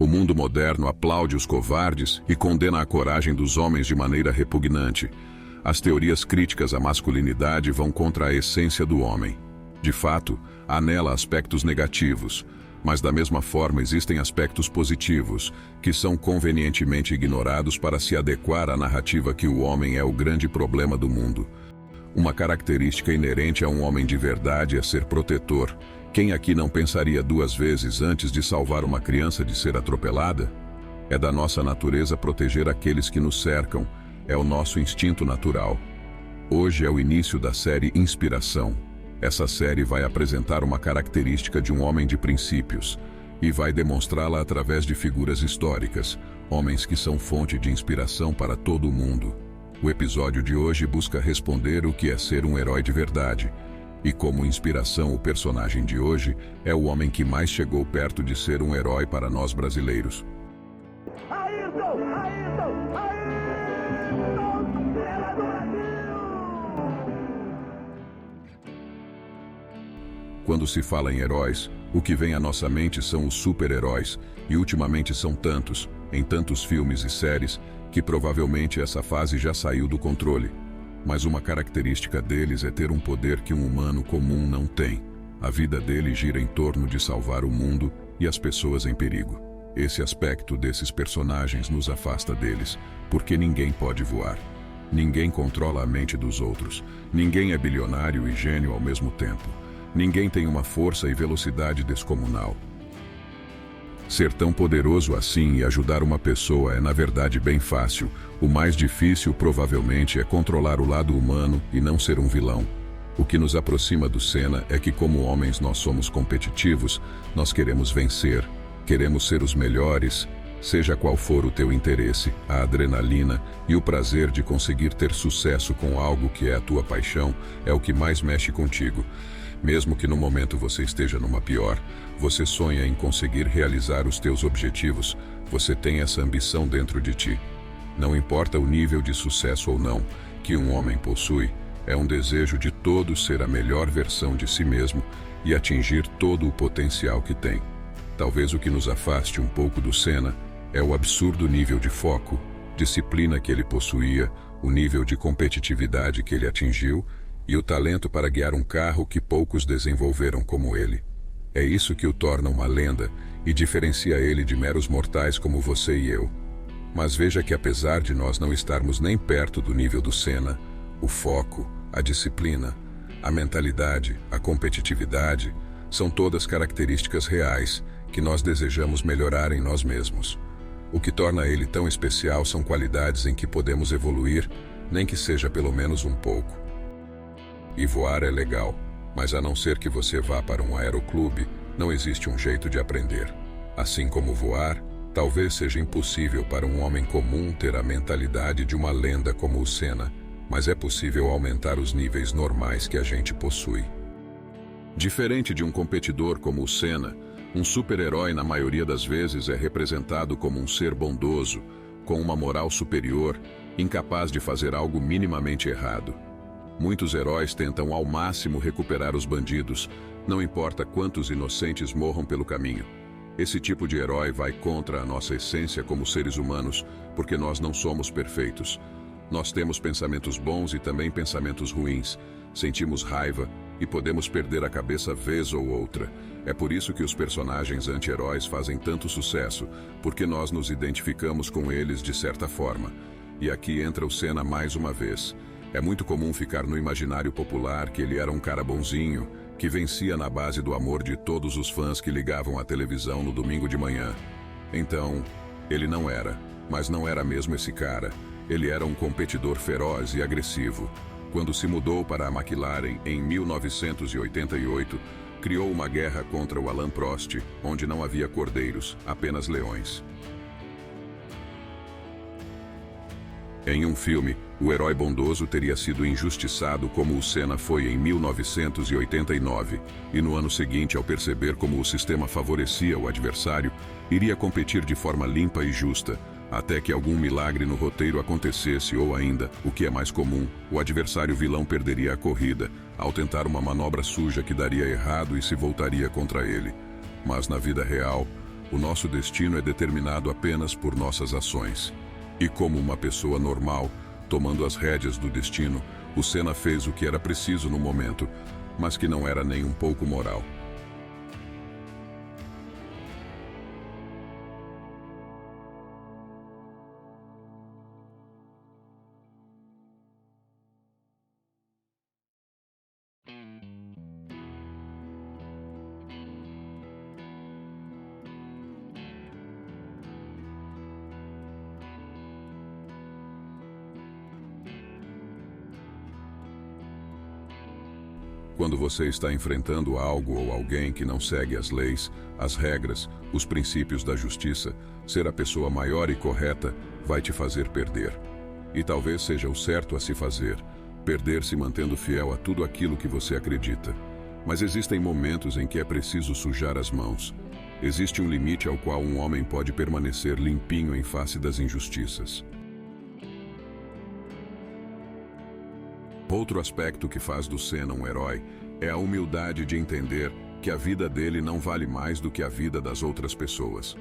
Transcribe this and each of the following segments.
O mundo moderno aplaude os covardes e condena a coragem dos homens de maneira repugnante. As teorias críticas à masculinidade vão contra a essência do homem. De fato, há nela aspectos negativos, mas da mesma forma existem aspectos positivos, que são convenientemente ignorados para se adequar à narrativa que o homem é o grande problema do mundo. Uma característica inerente a um homem de verdade é ser protetor. Quem aqui não pensaria duas vezes antes de salvar uma criança de ser atropelada? É da nossa natureza proteger aqueles que nos cercam, é o nosso instinto natural. Hoje é o início da série Inspiração. Essa série vai apresentar uma característica de um homem de princípios e vai demonstrá-la através de figuras históricas, homens que são fonte de inspiração para todo o mundo. O episódio de hoje busca responder o que é ser um herói de verdade. E como inspiração, o personagem de hoje é o homem que mais chegou perto de ser um herói para nós brasileiros. Ayrton! Ayrton! Ayrton! Estrela do Brasil! Quando se fala em heróis, o que vem à nossa mente são os super-heróis, e ultimamente são tantos, em tantos filmes e séries, que provavelmente essa fase já saiu do controle. Mas uma característica deles é ter um poder que um humano comum não tem. A vida dele gira em torno de salvar o mundo e as pessoas em perigo. Esse aspecto desses personagens nos afasta deles, porque ninguém pode voar. Ninguém controla a mente dos outros. Ninguém é bilionário e gênio ao mesmo tempo. Ninguém tem uma força e velocidade descomunal. Ser tão poderoso assim e ajudar uma pessoa é na verdade bem fácil. O mais difícil provavelmente é controlar o lado humano e não ser um vilão. O que nos aproxima do Senna é que como homens nós somos competitivos, nós queremos vencer, queremos ser os melhores, seja qual for o teu interesse, a adrenalina e o prazer de conseguir ter sucesso com algo que é a tua paixão é o que mais mexe contigo. Mesmo que no momento você esteja numa pior, você sonha em conseguir realizar os teus objetivos, você tem essa ambição dentro de ti. Não importa o nível de sucesso ou não que um homem possui, é um desejo de todos ser a melhor versão de si mesmo e atingir todo o potencial que tem. Talvez o que nos afaste um pouco do Senna é o absurdo nível de foco, disciplina que ele possuía, o nível de competitividade que ele atingiu e o talento para guiar um carro que poucos desenvolveram como ele. É isso que o torna uma lenda e diferencia ele de meros mortais como você e eu. Mas veja que apesar de nós não estarmos nem perto do nível do Senna, o foco, a disciplina, a mentalidade, a competitividade, são todas características reais que nós desejamos melhorar em nós mesmos. O que torna ele tão especial são qualidades em que podemos evoluir, nem que seja pelo menos um pouco. E voar é legal, mas a não ser que você vá para um aeroclube, não existe um jeito de aprender. Assim como voar, talvez seja impossível para um homem comum ter a mentalidade de uma lenda como o Senna, mas é possível aumentar os níveis normais que a gente possui. Diferente de um competidor como o Senna, um super-herói na maioria das vezes é representado como um ser bondoso, com uma moral superior, incapaz de fazer algo minimamente errado. Muitos heróis tentam ao máximo recuperar os bandidos, não importa quantos inocentes morram pelo caminho. Esse tipo de herói vai contra a nossa essência como seres humanos, porque nós não somos perfeitos. Nós temos pensamentos bons e também pensamentos ruins, sentimos raiva e podemos perder a cabeça vez ou outra. É por isso que os personagens anti-heróis fazem tanto sucesso, porque nós nos identificamos com eles de certa forma. E aqui entra o Senna mais uma vez. É muito comum ficar no imaginário popular que ele era um cara bonzinho, que vencia na base do amor de todos os fãs que ligavam a televisão no domingo de manhã. Então, ele não era, mas não era mesmo esse cara. Ele era um competidor feroz e agressivo. Quando se mudou para a McLaren em 1988, criou uma guerra contra o Alain Prost, onde não havia cordeiros, apenas leões. Em um filme, o herói bondoso teria sido injustiçado como o Senna foi em 1989, e no ano seguinte, ao perceber como o sistema favorecia o adversário, iria competir de forma limpa e justa, até que algum milagre no roteiro acontecesse ou ainda, o que é mais comum, o adversário vilão perderia a corrida, ao tentar uma manobra suja que daria errado e se voltaria contra ele. Mas na vida real, O nosso destino é determinado apenas por nossas ações. E como uma pessoa normal, tomando as rédeas do destino, o Senna fez o que era preciso no momento, mas que não era nem um pouco moral. Quando você está enfrentando algo ou alguém que não segue as leis, as regras, os princípios da justiça, ser a pessoa maior e correta vai te fazer perder. E talvez seja o certo a se fazer, perder se mantendo fiel a tudo aquilo que você acredita. Mas existem momentos em que é preciso sujar as mãos. Existe um limite ao qual um homem pode permanecer limpinho em face das injustiças. Outro aspecto que faz do Senna um herói é a humildade de entender que a vida dele não vale mais do que a vida das outras pessoas.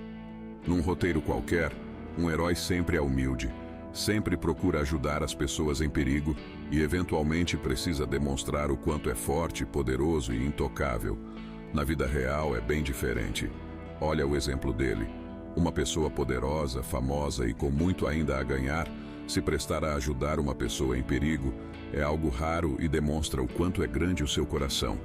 Num roteiro qualquer, um herói sempre é humilde, sempre procura ajudar as pessoas em perigo e eventualmente precisa demonstrar o quanto é forte, poderoso e intocável. Na vida real é bem diferente. Olha o exemplo dele. Uma pessoa poderosa, famosa e com muito ainda a ganhar, se prestar a ajudar uma pessoa em perigo, é algo raro e demonstra o quanto é grande o seu coração.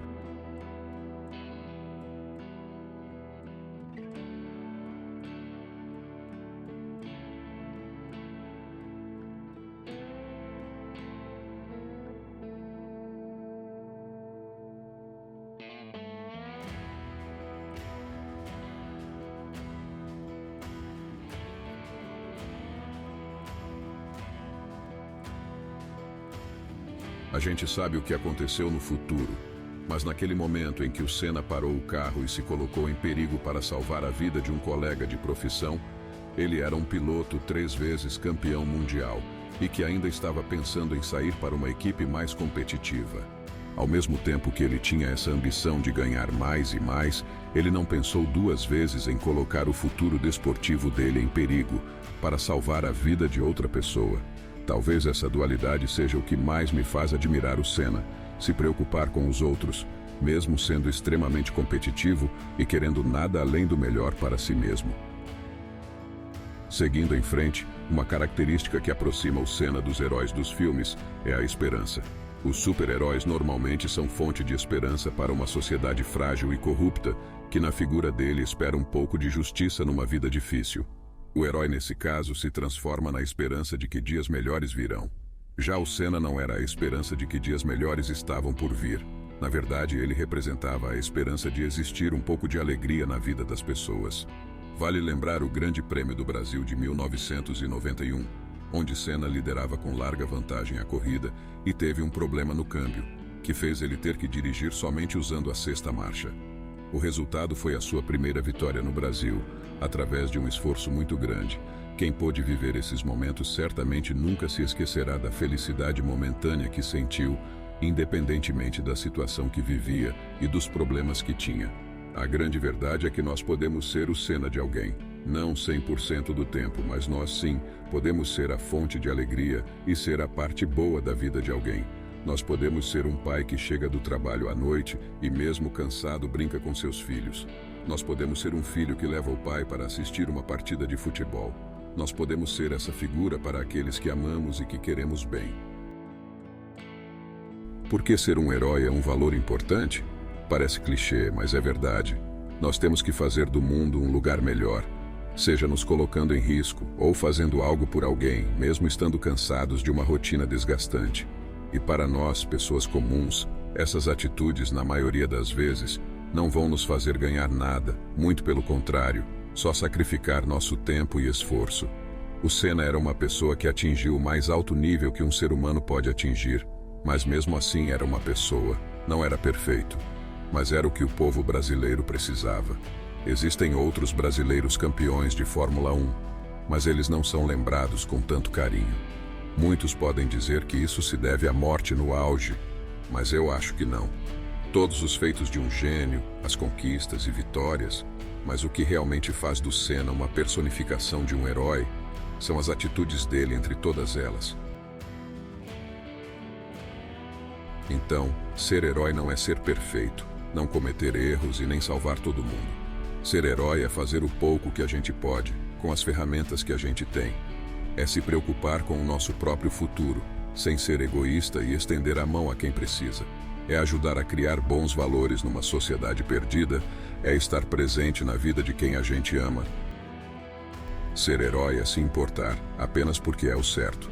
A gente sabe o que aconteceu no futuro, mas naquele momento em que o Senna parou o carro e se colocou em perigo para salvar a vida de um colega de profissão, ele era um piloto 3 vezes campeão mundial e que ainda estava pensando em sair para uma equipe mais competitiva. Ao mesmo tempo que ele tinha essa ambição de ganhar mais e mais, ele não pensou 2 vezes em colocar o futuro desportivo dele em perigo para salvar a vida de outra pessoa. Talvez essa dualidade seja o que mais me faz admirar o Senna, se preocupar com os outros, mesmo sendo extremamente competitivo e querendo nada além do melhor para si mesmo. Seguindo em frente, uma característica que aproxima o Senna dos heróis dos filmes é a esperança. Os super-heróis normalmente são fonte de esperança para uma sociedade frágil e corrupta, que na figura dele espera um pouco de justiça numa vida difícil. O herói nesse caso se transforma na esperança de que dias melhores virão. Já o Senna não era a esperança de que dias melhores estavam por vir. Na verdade, ele representava a esperança de existir um pouco de alegria na vida das pessoas. Vale lembrar o Grande Prêmio do Brasil de 1991, onde Senna liderava com larga vantagem a corrida e teve um problema no câmbio, que fez ele ter que dirigir somente usando a 6ª marcha. O resultado foi a sua primeira vitória no Brasil, através de um esforço muito grande. Quem pôde viver esses momentos certamente nunca se esquecerá da felicidade momentânea que sentiu, independentemente da situação que vivia e dos problemas que tinha. A grande verdade é que nós podemos ser o Senna de alguém. Não 100% do tempo, mas nós sim podemos ser a fonte de alegria e ser a parte boa da vida de alguém. Nós podemos ser um pai que chega do trabalho à noite e, mesmo cansado, brinca com seus filhos. Nós podemos ser um filho que leva o pai para assistir uma partida de futebol. Nós podemos ser essa figura para aqueles que amamos e que queremos bem. Por que ser um herói é um valor importante? Parece clichê, mas é verdade. Nós temos que fazer do mundo um lugar melhor, seja nos colocando em risco ou fazendo algo por alguém, mesmo estando cansados de uma rotina desgastante. E para nós, pessoas comuns, essas atitudes, na maioria das vezes, não vão nos fazer ganhar nada, muito pelo contrário, só sacrificar nosso tempo e esforço. O Senna era uma pessoa que atingiu o mais alto nível que um ser humano pode atingir, mas mesmo assim era uma pessoa, não era perfeito. Mas era o que o povo brasileiro precisava. Existem outros brasileiros campeões de Fórmula 1, mas eles não são lembrados com tanto carinho. Muitos podem dizer que isso se deve à morte no auge, mas eu acho que não. Todos os feitos de um gênio, as conquistas e vitórias, Mas o que realmente faz do Senna uma personificação de um herói são as atitudes dele entre todas elas. Então, ser herói não é ser perfeito, não cometer erros e nem salvar todo mundo. Ser herói é fazer o pouco que a gente pode, com as ferramentas que a gente tem. É se preocupar com o nosso próprio futuro, sem ser egoísta e estender a mão a quem precisa. É ajudar a criar bons valores numa sociedade perdida, é estar presente na vida de quem a gente ama. Ser herói é se importar, apenas porque é o certo.